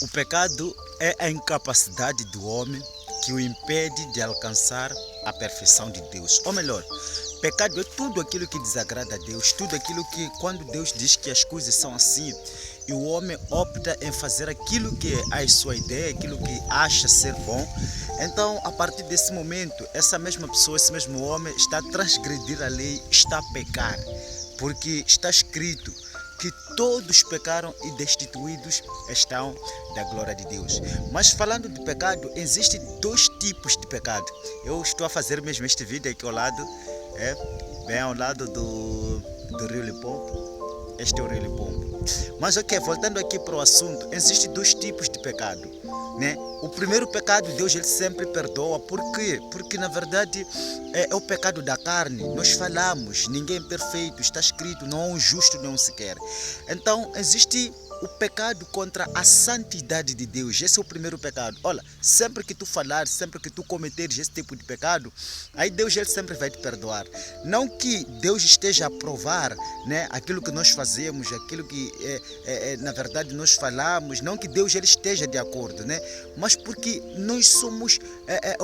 O pecado é a incapacidade do homem que o impede de alcançar a perfeição de Deus. Ou melhor, pecado é tudo aquilo que desagrada a Deus, tudo aquilo que, quando Deus diz que as coisas são assim, e o homem opta em fazer aquilo que é a sua ideia, aquilo que acha ser bom, então a partir desse momento, essa mesma pessoa, esse mesmo homem está a transgredir a lei, está a pecar, porque está escrito que todos pecaram e destituídos estão da glória de Deus. Mas falando de pecado, existem dois tipos de pecado. Eu estou a fazer mesmo este vídeo aqui ao lado, bem ao lado do Rio Limpopo. Este é o Rio Limpopo. Mas ok, voltando aqui para o assunto, existem dois tipos de pecado, né? O primeiro pecado, Deus ele sempre perdoa. Por quê? Porque na verdade é o pecado da carne. Nós falamos, ninguém é perfeito, está escrito, não há um justo nem um sequer. Então existe o pecado contra a santidade de Deus. Esse é o primeiro pecado. Olha, sempre que tu falares, sempre que tu cometeres esse tipo de pecado, aí Deus ele sempre vai te perdoar. Não que Deus esteja a provar, né, aquilo que nós fazemos, aquilo que na verdade nós falamos, não que Deus ele esteja de acordo, né, mas porque nós somos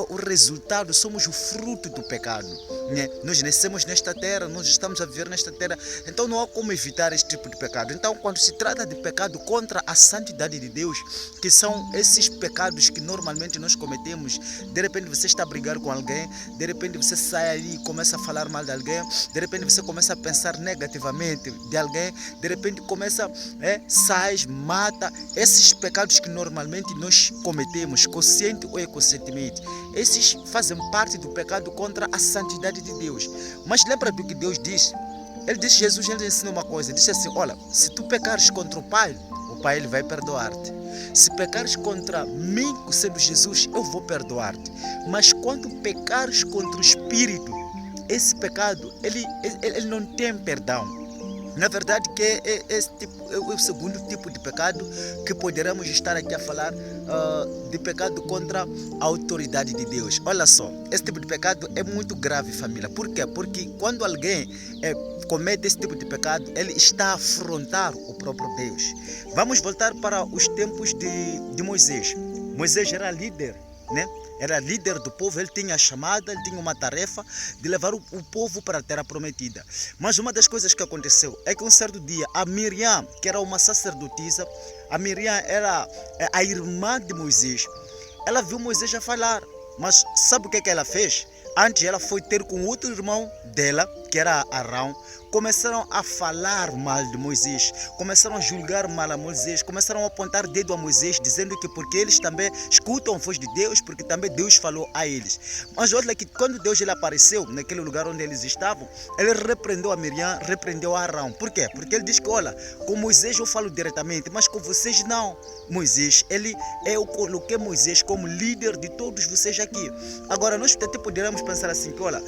o resultado, somos o fruto do pecado, né? Nós nascemos nesta terra, nós estamos a viver nesta terra, então não há como evitar esse tipo de pecado. Então quando se trata de pecado contra a santidade de Deus, que são esses pecados que normalmente nós cometemos, de repente você está a brigar com alguém, de repente você sai ali e começa a falar mal de alguém, de repente você começa a pensar negativamente de alguém, de repente começa, sai, mata, esses pecados que normalmente nós cometemos, consciente ou inconscientemente, esses fazem parte do pecado contra a santidade de Deus. Mas lembra do que Deus diz? Ele disse, Jesus ele ensina uma coisa, ele disse assim, olha, se tu pecares contra o Pai ele vai perdoar-te. Se pecares contra mim, sendo Jesus, eu vou perdoar-te. Mas quando pecares contra o Espírito, esse pecado, ele não tem perdão. Na verdade que é o segundo tipo de pecado que poderemos estar aqui a falar de pecado contra a autoridade de Deus. Olha só, esse tipo de pecado é muito grave, família. Por quê? Porque quando alguém comete esse tipo de pecado, ele está a afrontar o próprio Deus. Vamos voltar para os tempos de Moisés. Moisés era líder, né? Era líder do povo, ele tinha a chamada, ele tinha uma tarefa de levar o povo para a terra prometida. Mas uma das coisas que aconteceu é que um certo dia, a Miriam, que era uma sacerdotisa, a Miriam era a irmã de Moisés, ela viu Moisés a falar, mas sabe o que ela fez? Antes ela foi ter com outro irmão dela, que era Arão, começaram a falar mal de Moisés, começaram a julgar mal a Moisés, começaram a apontar dedo a Moisés, dizendo que porque eles também escutam a voz de Deus, porque também Deus falou a eles. Mas olha que quando Deus ele apareceu naquele lugar onde eles estavam, ele repreendeu a Miriam, repreendeu a Arão. Por quê? Porque ele diz que, olha, com Moisés eu falo diretamente, mas com vocês não. Moisés, eu coloquei Moisés como líder de todos vocês aqui. Agora, nós até poderíamos pensar assim, que olha,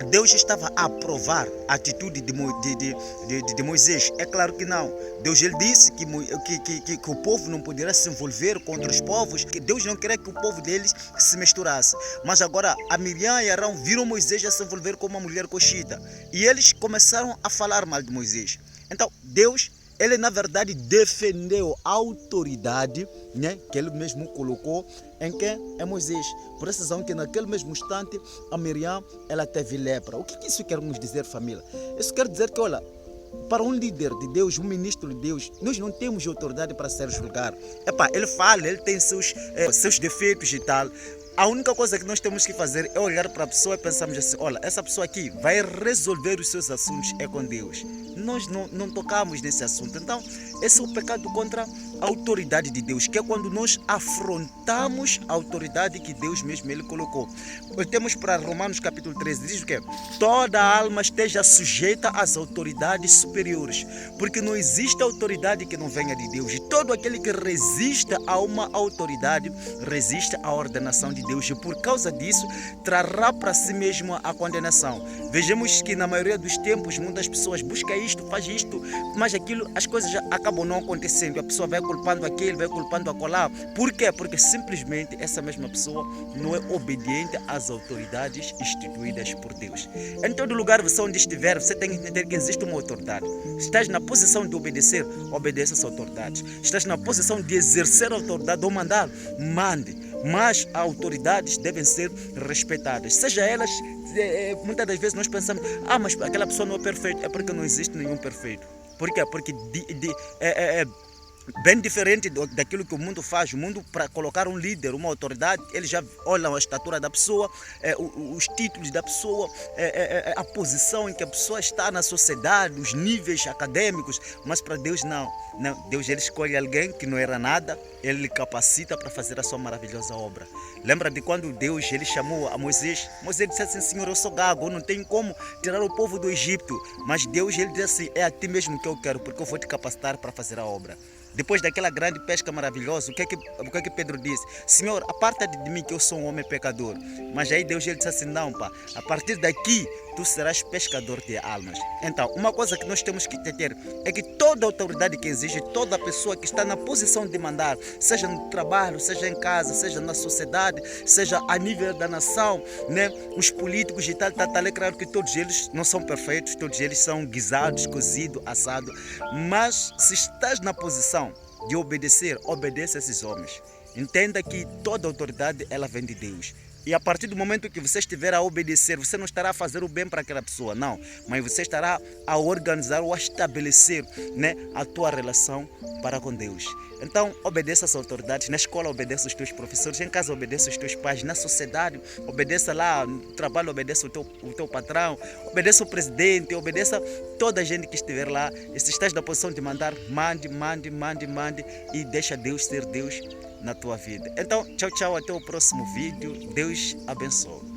Deus estava a aprovar a atitude de Moisés? É claro que não. Deus ele disse que o povo não poderia se envolver contra os povos, que Deus não queria que o povo deles se misturasse. Mas agora a Miriam e Arão viram Moisés a se envolver com uma mulher coxita e eles começaram a falar mal de Moisés. Então Deus, ele na verdade defendeu a autoridade, né, que ele mesmo colocou em quem? É Moisés. Por essa razão que naquele mesmo instante a Miriam ela teve lepra. O que isso quer nos dizer, família? Isso quer dizer que, olha, para um líder de Deus, um ministro de Deus, nós não temos autoridade para ser julgado. Ele fala, ele tem seus defeitos e tal. A única coisa que nós temos que fazer é olhar para a pessoa e pensarmos assim, olha, essa pessoa aqui vai resolver os seus assuntos com Deus. Nós não tocamos nesse assunto. Então, esse é o pecado contra a autoridade de Deus, que é quando nós afrontamos a autoridade que Deus mesmo ele colocou. Temos para Romanos capítulo 13, diz o quê? Toda alma esteja sujeita às autoridades superiores, porque não existe autoridade que não venha de Deus. E todo aquele que resiste a uma autoridade, resiste à ordenação de Deus. E por causa disso, trará para si mesmo a condenação. Vejamos que na maioria dos tempos, muitas pessoas buscam isto, faz isto, mas aquilo, as coisas já acabam não acontecendo. A pessoa vai culpando aquele, vai culpando acolá. Por quê? Porque simplesmente essa mesma pessoa não é obediente às autoridades instituídas por Deus. Em todo lugar você onde estiver, você tem que entender que existe uma autoridade. Estás na posição de obedecer, obedeça às autoridades. Estás na posição de exercer a autoridade ou mandar, mande. Mas as autoridades devem ser respeitadas. Seja elas, muitas das vezes nós pensamos, mas aquela pessoa não é perfeita. É porque não existe nenhum perfeito. Por quê? Porque bem diferente daquilo que o mundo faz. O mundo, para colocar um líder, uma autoridade, eles já olham a estatura da pessoa, os títulos da pessoa, a posição em que a pessoa está na sociedade, os níveis acadêmicos. Mas para Deus não. Deus, ele escolhe alguém que não era nada, ele lhe capacita para fazer a sua maravilhosa obra. Lembra de quando Deus ele chamou a Moisés? Moisés disse assim: Senhor, eu sou gago, eu não tenho como tirar o povo do Egito. Mas Deus ele disse assim: é a ti mesmo que eu quero, porque eu vou te capacitar para fazer a obra. Depois daquela grande pesca maravilhosa, o que é que Pedro disse? Senhor, aparta-te de mim que eu sou um homem pecador. Mas aí Deus ele disse assim: não, pá, a partir daqui tu serás pescador de almas. Então, uma coisa que nós temos que entender é que toda autoridade que existe, toda pessoa que está na posição de mandar, seja no trabalho, seja em casa, seja na sociedade, seja a nível da nação, né? Os políticos e tal, é claro que todos eles não são perfeitos, todos eles são guisados, cozidos, assados. Mas se estás na posição de obedecer, obedeça a esses homens. Entenda que toda autoridade ela vem de Deus. E a partir do momento que você estiver a obedecer, você não estará a fazer o bem para aquela pessoa, não. Mas você estará a organizar ou a estabelecer, né, a tua relação para com Deus. Então, obedeça às autoridades. Na escola, obedeça aos teus professores. Em casa, obedeça aos teus pais. Na sociedade, obedeça lá. No trabalho, obedeça o teu patrão. Obedeça o presidente. Obedeça toda a gente que estiver lá. E se estás na posição de mandar, mande. E deixa Deus ser Deus na tua vida. Então, tchau, tchau. Até o próximo vídeo. Deus abençoe.